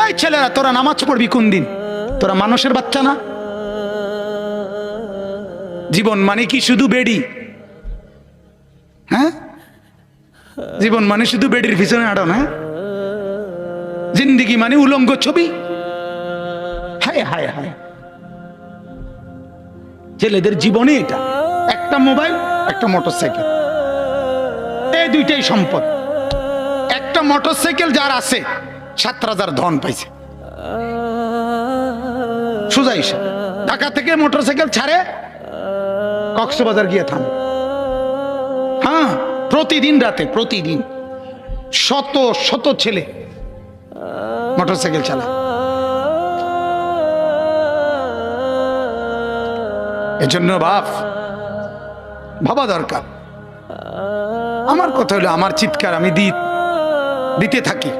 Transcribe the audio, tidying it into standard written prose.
এই ছেলেরা তোরা নামাজ পড়বি কোন দিন? তোরা মানুষের বাচ্চা না? জীবন মানে কি শুধু বেডি? হ্যাঁ, জীবন মানে শুধু বেডির পিছনে আড়ো না? জিন্দিগি মানে উলঙ্গ ছবি? হায় হায় হায়, ছেলেদের জীবনে এটা একটা মোবাইল, একটা মোটরসাইকেল, এই দুইটাই সম্পদ। একটা মোটরসাইকেল যার আছে 7,000 ধন পাইছে। সোজা হিসাব, ঢাকা থেকে মোটরসাইকেল ছাড়ে কক্সবাজার গিয়ে থামে। হ্যাঁ, প্রতিদিন রাতে, প্রতিদিন শত শত ছেলে মোটরসাইকেল চালায়। এজন্য ভাবা দরকার। আমার কথা হলো, আমার চিৎকার আমি দিতে থাকি।